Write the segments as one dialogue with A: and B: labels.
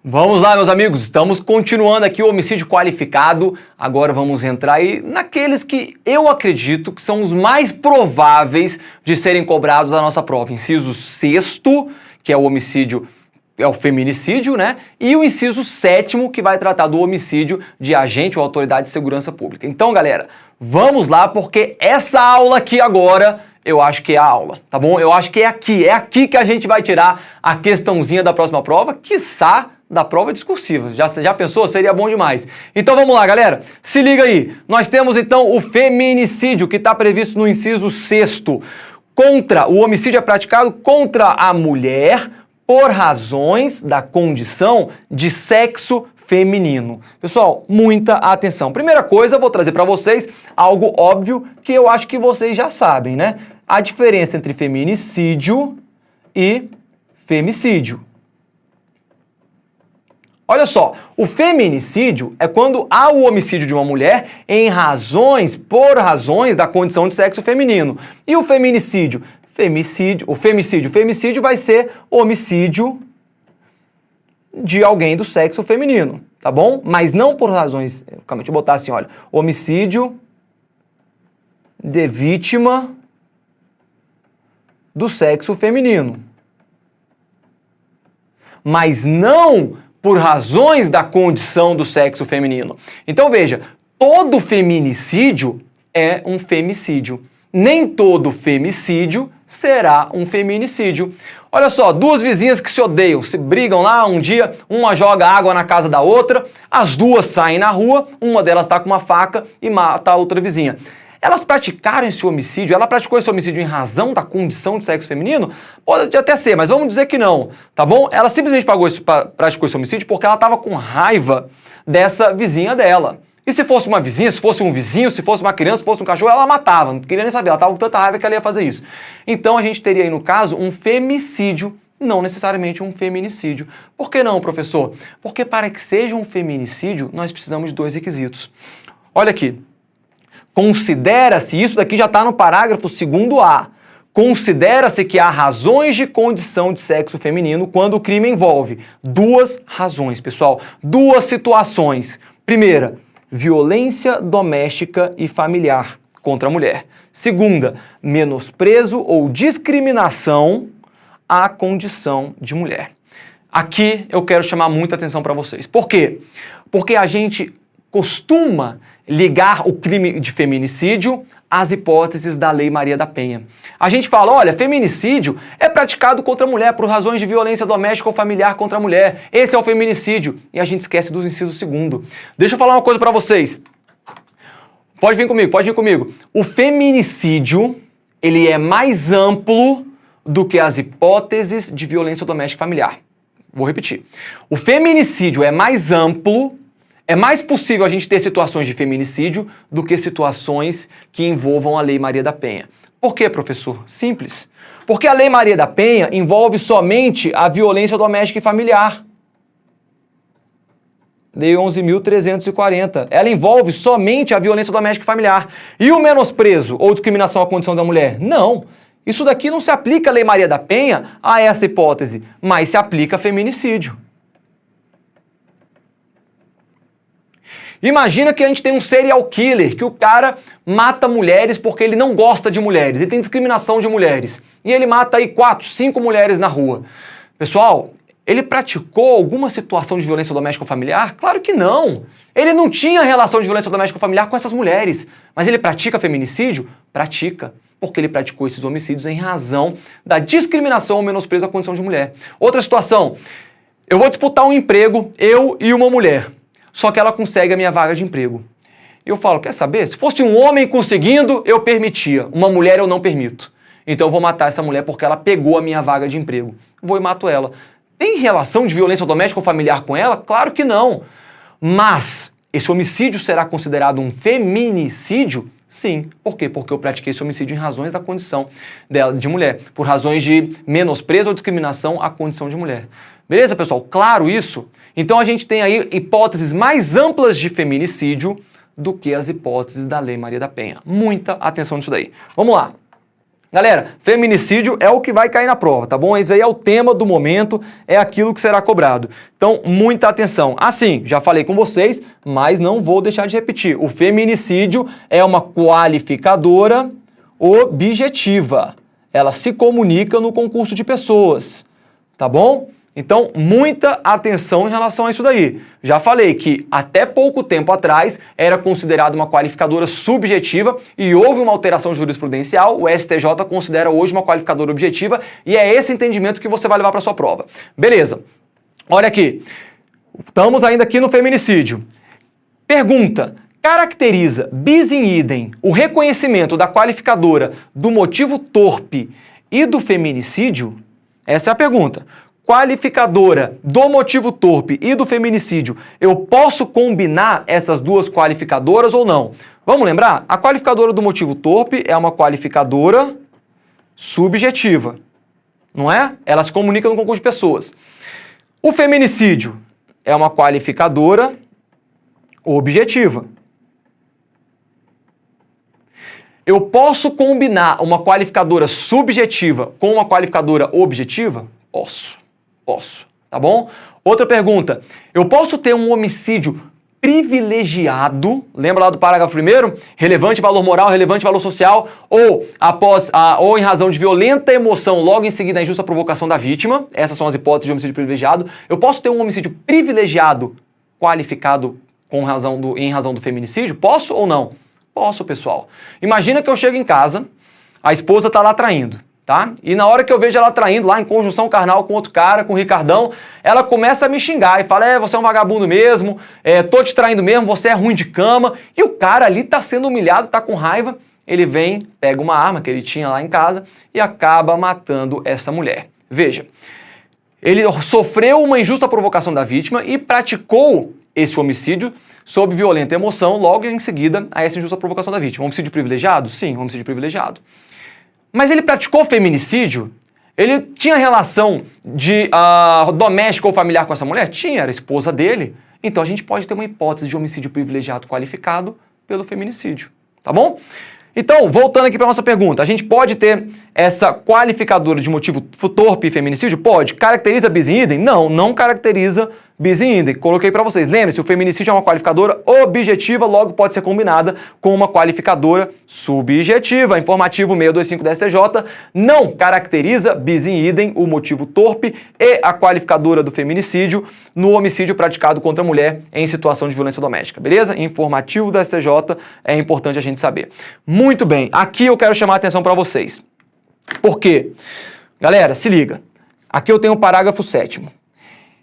A: Vamos lá, meus amigos, estamos continuando aqui o homicídio qualificado. Agora vamos entrar aí naqueles que eu acredito que são os mais prováveis de serem cobrados da nossa prova. Inciso 6º, que é o homicídio, é o feminicídio, né? E o inciso 7º, que vai tratar do homicídio de agente ou autoridade de segurança pública. Então, galera, vamos lá, porque essa aula aqui agora, eu acho que é a aula, tá bom? Eu acho que é aqui que a gente vai tirar a questãozinha da próxima prova, quiçá da prova discursiva. Já pensou? Seria bom demais. Então vamos lá, galera. Se liga aí. Nós temos então o feminicídio, que está previsto no inciso 6º. O homicídio é praticado contra a mulher por razões da condição de sexo feminino. Pessoal, muita atenção. Primeira coisa, eu vou trazer para vocês algo óbvio que eu acho que vocês já sabem, né? A diferença entre feminicídio e femicídio. Olha só, o feminicídio é quando há o homicídio de uma mulher por razões da condição de sexo feminino. E o femicídio vai ser homicídio de alguém do sexo feminino, tá bom? Mas não por razões, calma, deixa eu botar assim, olha, homicídio de vítima do sexo feminino. Mas não por razões da condição do sexo feminino. Então veja, todo feminicídio é um femicídio. Nem todo femicídio será um feminicídio. Olha só, duas vizinhas que se odeiam, se brigam lá um dia, uma joga água na casa da outra, as duas saem na rua, uma delas está com uma faca e mata a outra vizinha. Elas praticaram esse homicídio, ela praticou esse homicídio em razão da condição de sexo feminino? Pode até ser, mas vamos dizer que não, tá bom? Ela simplesmente praticou esse homicídio porque ela estava com raiva dessa vizinha dela. E se fosse uma vizinha, se fosse um vizinho, se fosse uma criança, se fosse um cachorro, ela matava, não queria nem saber, ela estava com tanta raiva que ela ia fazer isso. Então a gente teria aí no caso um femicídio, não necessariamente um feminicídio. Por que não, professor? Porque para que seja um feminicídio, nós precisamos de dois requisitos. Olha aqui. Considera-se, isso daqui já está no parágrafo 2º-A, considera-se que há razões de condição de sexo feminino quando o crime envolve duas razões, pessoal, duas situações. Primeira, violência doméstica e familiar contra a mulher. Segunda, menosprezo ou discriminação à condição de mulher. Aqui eu quero chamar muita atenção para vocês. Por quê? Porque a gente costuma ligar o crime de feminicídio às hipóteses da Lei Maria da Penha. A gente fala, olha, feminicídio é praticado contra a mulher por razões de violência doméstica ou familiar contra a mulher. Esse é o feminicídio. E a gente esquece do inciso 2º. Deixa eu falar uma coisa para vocês. Pode vir comigo. O feminicídio, ele é mais amplo do que as hipóteses de violência doméstica e familiar. Vou repetir. O feminicídio é mais amplo. É mais possível a gente ter situações de feminicídio do que situações que envolvam a Lei Maria da Penha. Por quê, professor? Simples. Porque a Lei Maria da Penha envolve somente a violência doméstica e familiar. Lei 11.340. Ela envolve somente a violência doméstica e familiar. E o menosprezo ou discriminação à condição da mulher? Não. Isso daqui não se aplica a Lei Maria da Penha a essa hipótese, mas se aplica a feminicídio. Imagina que a gente tem um serial killer, que o cara mata mulheres porque ele não gosta de mulheres, ele tem discriminação de mulheres. E ele mata aí 4, 5 mulheres na rua. Pessoal, ele praticou alguma situação de violência doméstica ou familiar? Claro que não. Ele não tinha relação de violência doméstica ou familiar com essas mulheres. Mas ele pratica feminicídio? Pratica. Porque ele praticou esses homicídios em razão da discriminação ou menosprezo à condição de mulher. Outra situação, eu vou disputar um emprego, eu e uma mulher. Só que ela consegue a minha vaga de emprego. E eu falo, quer saber? Se fosse um homem conseguindo, eu permitia. Uma mulher eu não permito. Então eu vou matar essa mulher porque ela pegou a minha vaga de emprego. Vou e mato ela. Tem relação de violência doméstica ou familiar com ela? Claro que não. Mas esse homicídio será considerado um feminicídio? Sim. Por quê? Porque eu pratiquei esse homicídio em razões da condição dela, de mulher. Por razões de menosprezo ou discriminação à condição de mulher. Beleza, pessoal? Claro isso? Então a gente tem aí hipóteses mais amplas de feminicídio do que as hipóteses da Lei Maria da Penha. Muita atenção nisso daí. Vamos lá. Galera, feminicídio é o que vai cair na prova, tá bom? Esse aí é o tema do momento, é aquilo que será cobrado. Então, muita atenção. Assim, já falei com vocês, mas não vou deixar de repetir. O feminicídio é uma qualificadora objetiva. Ela se comunica no concurso de pessoas, tá bom? Então, muita atenção em relação a isso daí. Já falei que até pouco tempo atrás era considerado uma qualificadora subjetiva e houve uma alteração jurisprudencial, o STJ considera hoje uma qualificadora objetiva e é esse entendimento que você vai levar para sua prova. Beleza. Olha aqui. Estamos ainda aqui no feminicídio. Pergunta: caracteriza bis in idem o reconhecimento da qualificadora do motivo torpe e do feminicídio? Essa é a pergunta. Qualificadora do motivo torpe e do feminicídio, eu posso combinar essas duas qualificadoras ou não? Vamos lembrar? A qualificadora do motivo torpe é uma qualificadora subjetiva, não é? Ela se comunica no concurso de pessoas. O feminicídio é uma qualificadora objetiva. Eu posso combinar uma qualificadora subjetiva com uma qualificadora objetiva? Posso, tá bom? Outra pergunta, eu posso ter um homicídio privilegiado, lembra lá do parágrafo primeiro? Relevante valor moral, relevante valor social, ou em razão de violenta emoção, logo em seguida a injusta provocação da vítima, essas são as hipóteses de homicídio privilegiado. Eu posso ter um homicídio privilegiado qualificado em razão do feminicídio? Posso ou não? Posso, pessoal. Imagina que eu chego em casa, a esposa tá lá traindo. Tá? E na hora que eu vejo ela traindo lá em conjunção carnal com outro cara, com o Ricardão, ela começa a me xingar e fala, você é um vagabundo mesmo, tô te traindo mesmo, você é ruim de cama. E o cara ali tá sendo humilhado, tá com raiva, ele vem, pega uma arma que ele tinha lá em casa e acaba matando essa mulher. Veja, ele sofreu uma injusta provocação da vítima e praticou esse homicídio sob violenta emoção, logo em seguida a essa injusta provocação da vítima. Homicídio privilegiado? Sim, homicídio privilegiado. Mas ele praticou feminicídio? Ele tinha relação de doméstica ou familiar com essa mulher? Tinha, era esposa dele. Então a gente pode ter uma hipótese de homicídio privilegiado qualificado pelo feminicídio, tá bom? Então, voltando aqui para a nossa pergunta, a gente pode ter essa qualificadora de motivo torpe e feminicídio? Pode. Caracteriza bis in idem? Não, não caracteriza bis in idem. Coloquei para vocês. Lembre-se, o feminicídio é uma qualificadora objetiva, logo pode ser combinada com uma qualificadora subjetiva. Informativo 625 da STJ não caracteriza bis in idem o motivo torpe e a qualificadora do feminicídio no homicídio praticado contra a mulher em situação de violência doméstica. Beleza? Informativo da STJ é importante a gente saber. Muito bem, aqui eu quero chamar a atenção para vocês. Por quê? Galera, se liga. Aqui eu tenho o parágrafo 7º.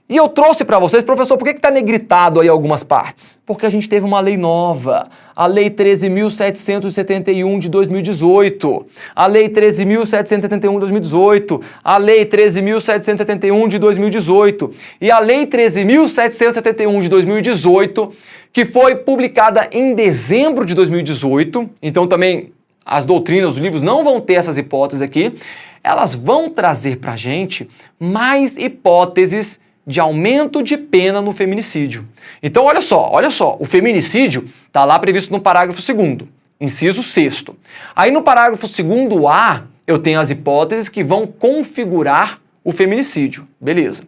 A: E eu trouxe para vocês, professor, por que está negritado aí algumas partes? Porque a gente teve uma lei nova, a Lei 13.771 de 2018, a Lei 13.771 de 2018, a Lei 13.771 de 2018 e a Lei 13.771 de 2018, que foi publicada em dezembro de 2018, então também as doutrinas, os livros não vão ter essas hipóteses aqui, elas vão trazer para a gente mais hipóteses de aumento de pena no feminicídio. Então, olha só, o feminicídio está lá previsto no parágrafo 2º, inciso 6º. Aí no parágrafo 2º-A, eu tenho as hipóteses que vão configurar o feminicídio, beleza.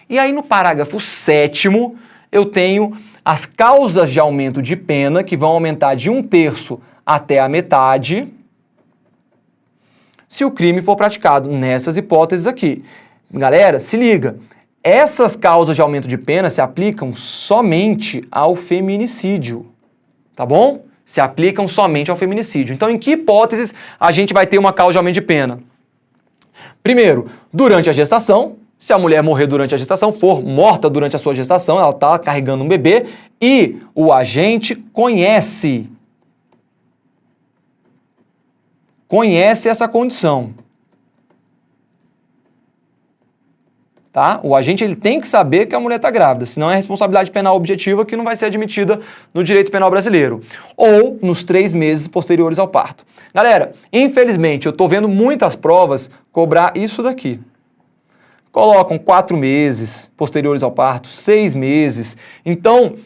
A: E aí no parágrafo 7º, eu tenho as causas de aumento de pena, que vão aumentar de 1/3 até a metade, se o crime for praticado nessas hipóteses aqui. Galera, se liga. Essas causas de aumento de pena se aplicam somente ao feminicídio, tá bom? Se aplicam somente ao feminicídio. Então, em que hipóteses a gente vai ter uma causa de aumento de pena? Primeiro, durante a gestação. Se a mulher morrer durante a gestação, for morta durante a sua gestação, ela está carregando um bebê e o agente conhece essa condição. Tá? O agente ele tem que saber que a mulher está grávida, senão é responsabilidade penal objetiva que não vai ser admitida no direito penal brasileiro. Ou nos 3 meses posteriores ao parto. Galera, infelizmente, eu estou vendo muitas provas cobrar isso daqui. colocam 4 meses posteriores ao parto, 6 meses. Então,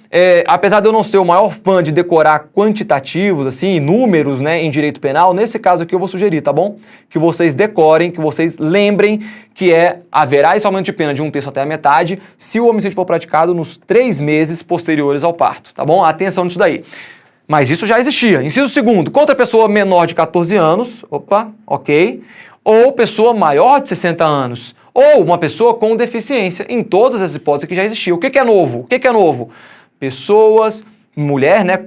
A: apesar de eu não ser o maior fã de decorar quantitativos, assim, números, né, em direito penal, nesse caso aqui eu vou sugerir, tá bom? Que vocês decorem, que vocês lembrem que haverá esse aumento de pena de 1/3 até a metade se o homicídio for praticado nos 3 meses posteriores ao parto, tá bom? Atenção nisso daí. Mas isso já existia. Inciso segundo, contra pessoa menor de 14 anos, opa, ok, ou pessoa maior de 60 anos, ou uma pessoa com deficiência, em todas as hipóteses que já existiam. O que é novo? O que é novo? Pessoas, mulher, né,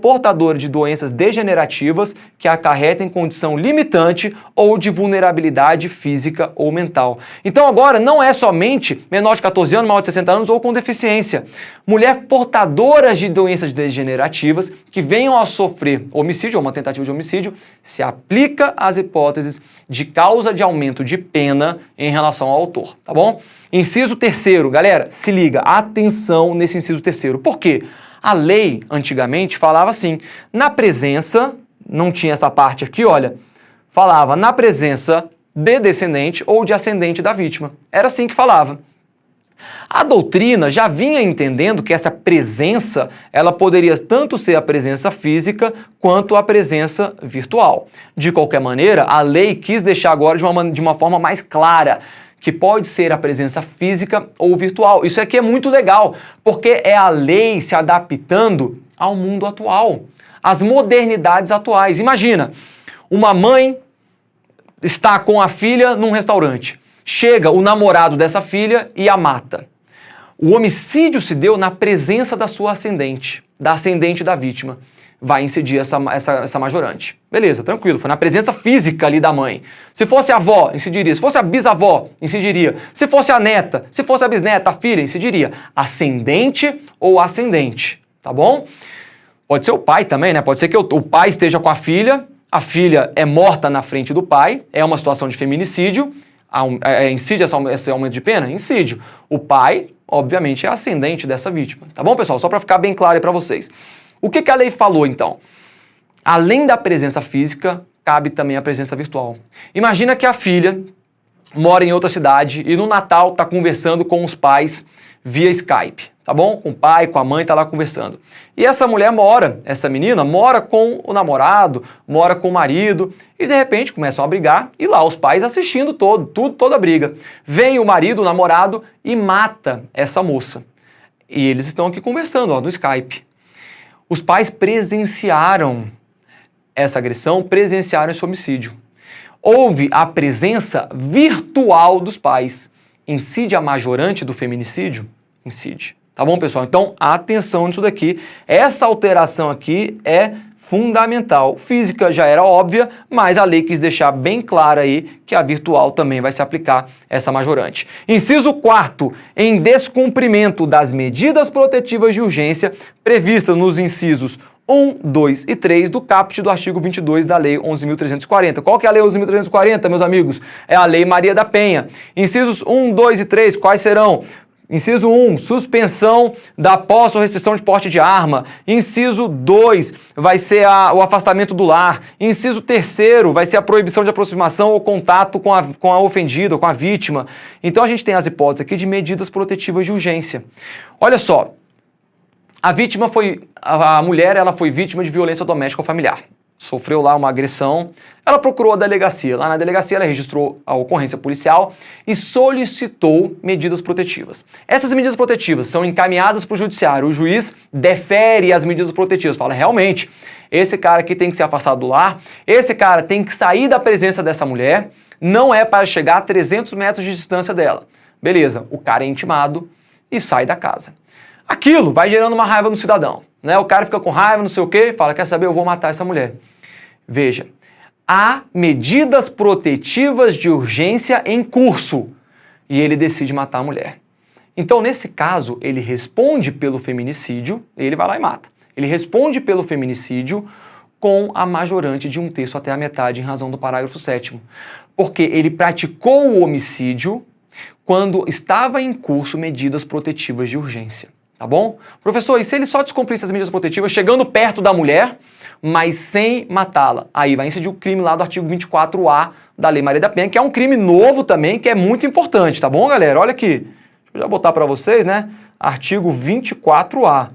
A: portadora de doenças degenerativas que acarretem condição limitante ou de vulnerabilidade física ou mental. Então agora não é somente menor de 14 anos, maior de 60 anos ou com deficiência. Mulher portadora de doenças degenerativas que venham a sofrer homicídio ou uma tentativa de homicídio, se aplica às hipóteses de causa de aumento de pena em relação ao autor, tá bom? Inciso terceiro, galera, se liga, atenção nesse inciso terceiro. Por quê? A lei, antigamente, falava assim, na presença, não tinha essa parte aqui, olha, falava na presença de descendente ou de ascendente da vítima. Era assim que falava. A doutrina já vinha entendendo que essa presença, ela poderia tanto ser a presença física quanto a presença virtual. De qualquer maneira, a lei quis deixar agora de uma forma mais clara, que pode ser a presença física ou virtual. Isso aqui é muito legal, porque é a lei se adaptando ao mundo atual, às modernidades atuais. Imagina, uma mãe está com a filha num restaurante. Chega o namorado dessa filha e a mata. O homicídio se deu na presença da sua ascendente, da ascendente da vítima. Vai incidir essa majorante. Beleza, tranquilo, foi na presença física ali da mãe. Se fosse a avó, incidiria. Se fosse a bisavó, incidiria. Se fosse a neta, se fosse a bisneta, a filha, incidiria. Ascendente ou ascendente, tá bom? Pode ser o pai também, né? Pode ser que o pai esteja com a filha é morta na frente do pai, é uma situação de feminicídio, incide esse aumento de pena? Incide. O pai, obviamente, é ascendente dessa vítima, tá bom, pessoal? Só para ficar bem claro aí para vocês. O que a lei falou, então? Além da presença física, cabe também a presença virtual. Imagina que a filha mora em outra cidade e no Natal está conversando com os pais via Skype, tá bom? Com o pai, com a mãe, tá lá conversando. E essa menina mora com o namorado, mora com o marido, e de repente começam a brigar, e lá os pais assistindo toda a briga. Vem o marido, o namorado, e mata essa moça. E eles estão aqui conversando, ó, no Skype. Os pais presenciaram essa agressão, presenciaram esse homicídio. Houve a presença virtual dos pais. Incide a majorante do feminicídio? Incide. Tá bom, pessoal? Então, atenção nisso daqui. Essa alteração aqui é fundamental. Física já era óbvia, mas a lei quis deixar bem claro aí que a virtual também vai se aplicar essa majorante. Inciso 4º, em descumprimento das medidas protetivas de urgência previstas nos incisos 1, 2 e 3 do caput do artigo 22 da Lei 11.340. Qual que é a Lei 11.340, meus amigos? É a Lei Maria da Penha. Incisos 1, 2 e 3, quais serão? Inciso 1, suspensão da posse ou restrição de porte de arma. Inciso 2, vai ser o afastamento do lar. Inciso 3º, vai ser a proibição de aproximação ou contato com a ofendida, com a vítima. Então a gente tem as hipóteses aqui de medidas protetivas de urgência. Olha só, a mulher foi vítima de violência doméstica ou familiar. Sofreu lá uma agressão, ela procurou a delegacia. Lá na delegacia ela registrou a ocorrência policial e solicitou medidas protetivas. Essas medidas protetivas são encaminhadas para o judiciário. O juiz defere as medidas protetivas. Fala, realmente, esse cara aqui tem que ser afastado do lar, esse cara tem que sair da presença dessa mulher, não é para chegar a 300 metros de distância dela. Beleza, o cara é intimado e sai da casa. Aquilo vai gerando uma raiva no cidadão, né? O cara fica com raiva, não sei o quê, fala, quer saber, eu vou matar essa mulher. Veja, há medidas protetivas de urgência em curso e ele decide matar a mulher. Então, nesse caso, ele responde pelo feminicídio, ele vai lá e mata. Ele responde pelo feminicídio com a majorante de 1/3 até a metade em razão do parágrafo 7º. Porque ele praticou o homicídio quando estava em curso medidas protetivas de urgência. Tá bom? Professor, e se ele só descumprisse as medidas protetivas chegando perto da mulher, mas sem matá-la. Aí vai incidir o crime lá do artigo 24A da Lei Maria da Penha, que é um crime novo também, que é muito importante, tá bom, galera? Olha aqui, deixa eu já botar para vocês, né? Artigo 24A.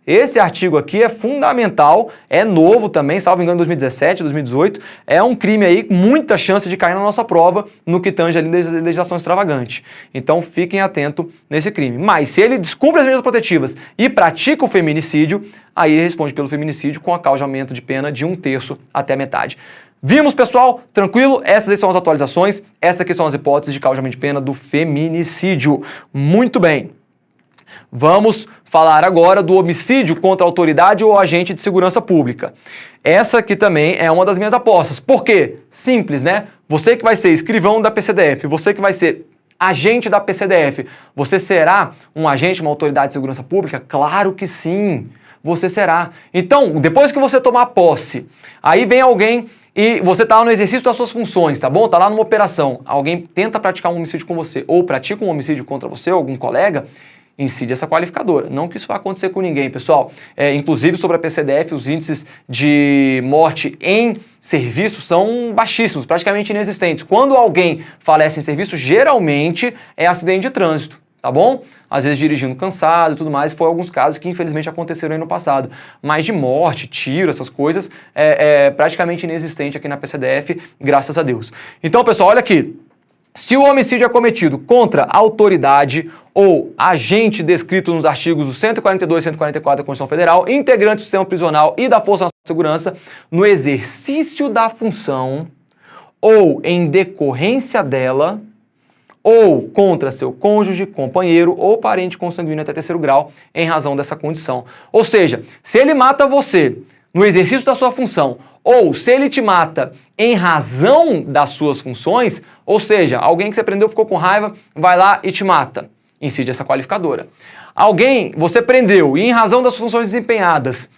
A: Esse artigo aqui é fundamental, é novo também, salvo engano, 2017, 2018. É um crime aí com muita chance de cair na nossa prova no que tange a legislação extravagante. Então fiquem atentos nesse crime. Mas se ele descumpre as medidas protetivas e pratica o feminicídio, aí ele responde pelo feminicídio com acaujamento de pena de 1/3 até a metade. Vimos, pessoal? Tranquilo? Essas aí são as atualizações, essas aqui são as hipóteses de acaujamento de pena do feminicídio. Muito bem. Vamos falar agora do homicídio contra a autoridade ou agente de segurança pública. Essa aqui também é uma das minhas apostas. Por quê? Simples, né? Você que vai ser escrivão da PCDF, você que vai ser agente da PCDF, você será um agente, uma autoridade de segurança pública? Claro que sim, você será. Então, depois que você tomar posse, aí vem alguém e você está no exercício das suas funções, tá bom? Tá lá numa operação, alguém tenta praticar um homicídio com você ou pratica um homicídio contra você ou algum colega, incide essa qualificadora. Não que isso vai acontecer com ninguém, pessoal. Inclusive, sobre a PCDF, os índices de morte em serviço são baixíssimos, praticamente inexistentes. Quando alguém falece em serviço, geralmente é acidente de trânsito, tá bom? Às vezes dirigindo cansado e tudo mais, foi alguns casos que infelizmente aconteceram aí no passado. Mas de morte, tiro, essas coisas, é praticamente inexistente aqui na PCDF, graças a Deus. Então, pessoal, olha aqui. Se o homicídio é cometido contra autoridade ou agente descrito nos artigos 142 e 144 da Constituição Federal, integrante do sistema prisional e da Força Nacional de Segurança, no exercício da função ou em decorrência dela, ou contra seu cônjuge, companheiro ou parente consanguíneo até 3º grau, em razão dessa condição. Ou seja, se ele mata você no exercício da sua função, ou se ele te mata em razão das suas funções, ou seja, alguém que você prendeu ficou com raiva, vai lá e te mata, incide essa qualificadora. Alguém você prendeu e em razão das funções desempenhadas,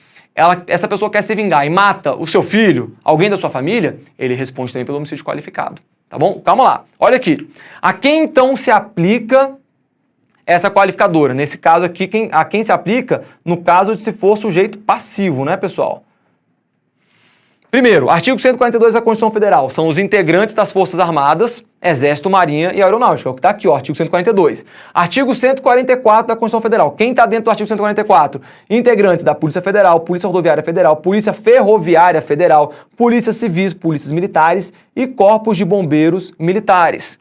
A: essa pessoa quer se vingar e mata o seu filho, alguém da sua família, ele responde também pelo homicídio qualificado, tá bom? Calma lá, olha aqui. A quem então se aplica essa qualificadora? Nesse caso aqui, a quem se aplica no caso de se for sujeito passivo, né, pessoal? Primeiro, artigo 142 da Constituição Federal, são os integrantes das Forças Armadas, Exército, Marinha e Aeronáutica, é o que está aqui, ó, artigo 142. Artigo 144 da Constituição Federal, quem está dentro do artigo 144? Integrantes da Polícia Federal, Polícia Rodoviária Federal, Polícia Ferroviária Federal, Polícias Civis, Polícias Militares e Corpos de Bombeiros Militares.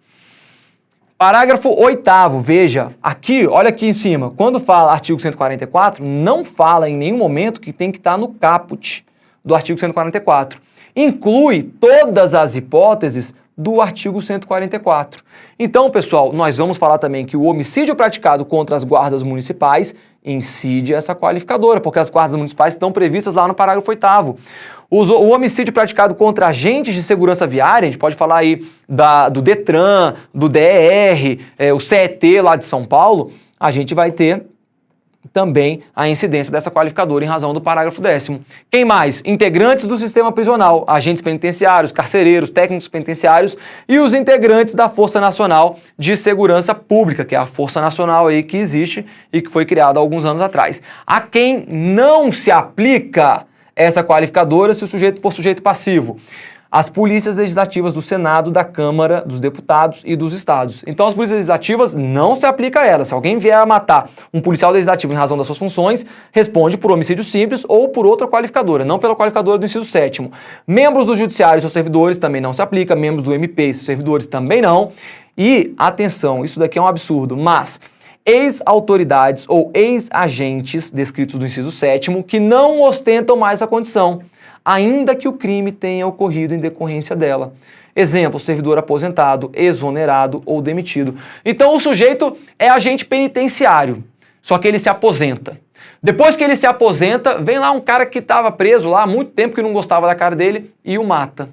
A: Parágrafo 8º, veja, aqui, olha aqui em cima, quando fala artigo 144, não fala em nenhum momento que tem que estar no caput do artigo 144. Inclui todas as hipóteses do artigo 144. Então, pessoal, nós vamos falar também que o homicídio praticado contra as guardas municipais incide essa qualificadora, porque as guardas municipais estão previstas lá no parágrafo 8º. O homicídio praticado contra agentes de segurança viária, a gente pode falar aí do DETRAN, do DER, o CET lá de São Paulo, a gente vai ter também a incidência dessa qualificadora em razão do parágrafo 10º. Quem mais? Integrantes do sistema prisional, agentes penitenciários, carcereiros, técnicos penitenciários e os integrantes da Força Nacional de Segurança Pública, que é a Força Nacional aí que existe e que foi criada há alguns anos atrás. A quem não se aplica essa qualificadora se o sujeito for sujeito passivo? As polícias legislativas do Senado, da Câmara, dos Deputados e dos Estados. Então as polícias legislativas não se aplica a elas. Se alguém vier a matar um policial legislativo em razão das suas funções, responde por homicídio simples ou por outra qualificadora, não pela qualificadora do inciso 7º. Membros do judiciário e seus servidores também não se aplica, membros do MP e seus servidores também não. E, atenção, isso daqui é um absurdo, mas ex-autoridades ou ex-agentes descritos do inciso 7º que não ostentam mais a condição, ainda que o crime tenha ocorrido em decorrência dela. Exemplo, servidor aposentado, exonerado ou demitido. Então o sujeito é agente penitenciário, só que ele se aposenta. Depois que ele se aposenta, vem lá um cara que estava preso lá há muito tempo, que não gostava da cara dele, e o mata.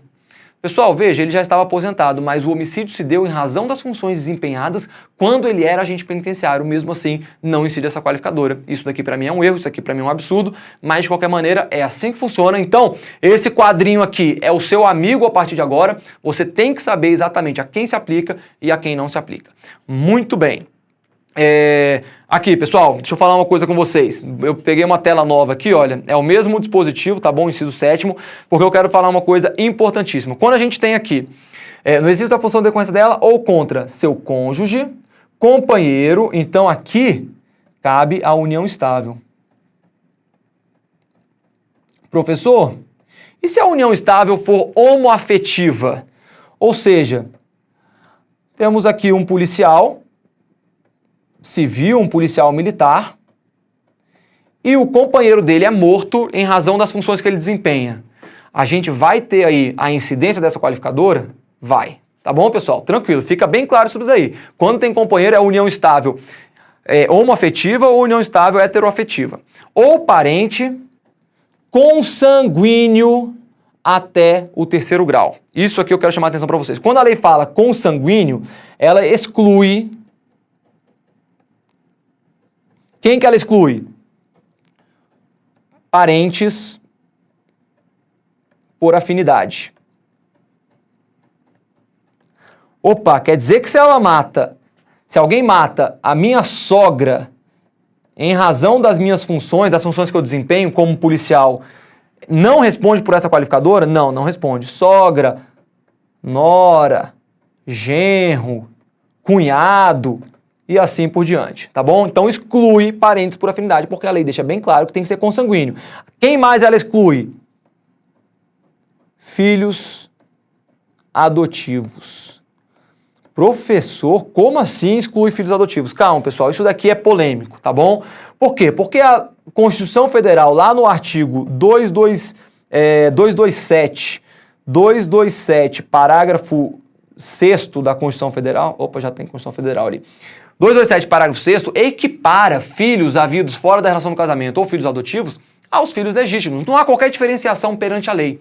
A: Pessoal, veja, ele já estava aposentado, mas o homicídio se deu em razão das funções desempenhadas quando ele era agente penitenciário. Mesmo assim, não incide essa qualificadora. Isso daqui para mim é um erro, isso aqui para mim é um absurdo, mas de qualquer maneira é assim que funciona. Então, esse quadrinho aqui é o seu amigo a partir de agora. Você tem que saber exatamente a quem se aplica e a quem não se aplica. Muito bem. Aqui, pessoal, deixa eu falar uma coisa com vocês. Eu peguei uma tela nova aqui, olha, é o mesmo dispositivo, tá bom? Inciso 7º, porque eu quero falar uma coisa importantíssima. Quando a gente tem aqui, no exercício da função de decorrência dela, ou contra seu cônjuge, companheiro, então aqui cabe a união estável. Professor, e se a união estável for homoafetiva? Ou seja, temos aqui um policial civil, um policial militar, e o companheiro dele é morto em razão das funções que ele desempenha. A gente vai ter aí a incidência dessa qualificadora? Vai. Tá bom, pessoal? Tranquilo, fica bem claro isso daí. Quando tem companheiro, é união estável homoafetiva ou união estável heteroafetiva. Ou parente consanguíneo até o 3º grau. Isso aqui eu quero chamar a atenção para vocês. Quando a lei fala consanguíneo, ela exclui... Quem que ela exclui? Parentes por afinidade. Opa, quer dizer que se alguém mata a minha sogra em razão das minhas funções, das funções que eu desempenho como policial, não responde por essa qualificadora? Não, não responde. Sogra, nora, genro, cunhado e assim por diante, tá bom? Então exclui parentes por afinidade, porque a lei deixa bem claro que tem que ser consanguíneo. Quem mais ela exclui? Filhos adotivos. Professor, como assim exclui filhos adotivos? Calma, pessoal, isso daqui é polêmico, tá bom? Por quê? Porque a Constituição Federal, lá no artigo 227, parágrafo 6º da Constituição Federal, opa, já tem Constituição Federal ali, 227, parágrafo 6º, equipara filhos havidos fora da relação do casamento ou filhos adotivos aos filhos legítimos. Não há qualquer diferenciação perante a lei.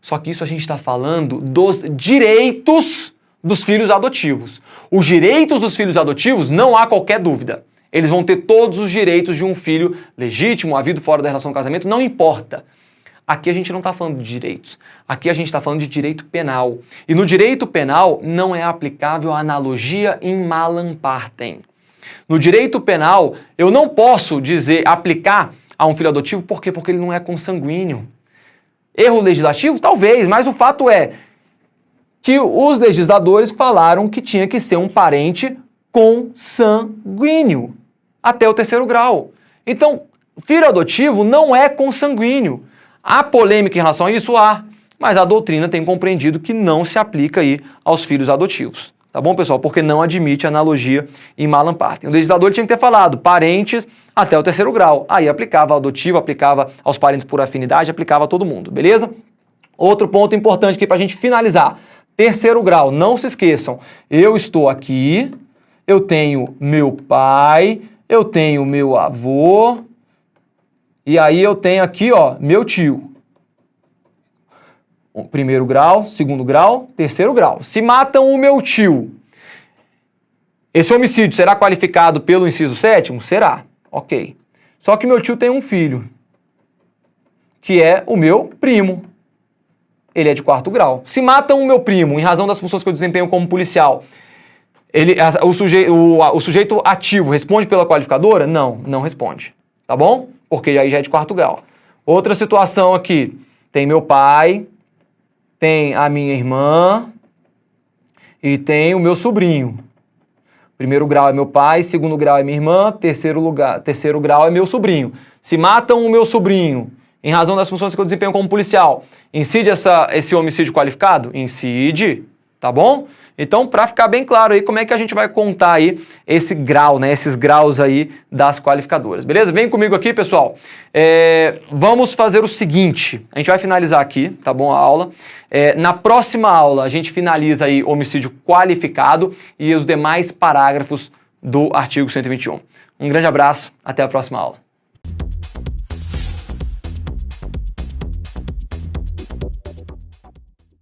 A: Só que isso a gente está falando dos direitos dos filhos adotivos. Os direitos dos filhos adotivos, não há qualquer dúvida. Eles vão ter todos os direitos de um filho legítimo, havido fora da relação do casamento, não importa. Aqui a gente não está falando de direitos. Aqui a gente está falando de direito penal. E no direito penal não é aplicável a analogia in malam partem. No direito penal, eu não posso aplicar a um filho adotivo, por quê? Porque ele não é consanguíneo. Erro legislativo? Talvez, mas o fato é que os legisladores falaram que tinha que ser um parente consanguíneo até o 3º grau. Então, filho adotivo não é consanguíneo. Há polêmica em relação a isso? Há, mas a doutrina tem compreendido que não se aplica aí aos filhos adotivos. Tá bom, pessoal? Porque não admite analogia em malam partem. O legislador tinha que ter falado parentes até o 3º grau. Aí aplicava ao adotivo, aplicava aos parentes por afinidade, aplicava a todo mundo, beleza? Outro ponto importante aqui para a gente finalizar. 3º grau, não se esqueçam. Eu estou aqui, eu tenho meu pai, eu tenho meu avô, e aí eu tenho aqui, ó, meu tio. 1º grau, 2º grau, 3º grau. Se matam o meu tio, esse homicídio será qualificado pelo inciso 7º? Será, ok. Só que meu tio tem um filho, que é o meu primo. Ele é de 4º grau. Se matam o meu primo em razão das funções que eu desempenho como policial, o sujeito ativo responde pela qualificadora? Não, não responde. Tá bom? Porque aí já é de 4º grau. Outra situação aqui, tem meu pai, tem a minha irmã e tem o meu sobrinho. 1º grau é meu pai, 2º grau é minha irmã, 3º grau é meu sobrinho. Se matam o meu sobrinho em razão das funções que eu desempenho como policial, incide esse homicídio qualificado? Incide, tá bom? Então, para ficar bem claro aí, como é que a gente vai contar aí esse grau, né? Esses graus aí das qualificadoras, beleza? Vem comigo aqui, pessoal. Vamos fazer o seguinte, a gente vai finalizar aqui, tá bom, a aula. Na próxima aula, a gente finaliza aí homicídio qualificado e os demais parágrafos do artigo 121. Um grande abraço, até a próxima aula.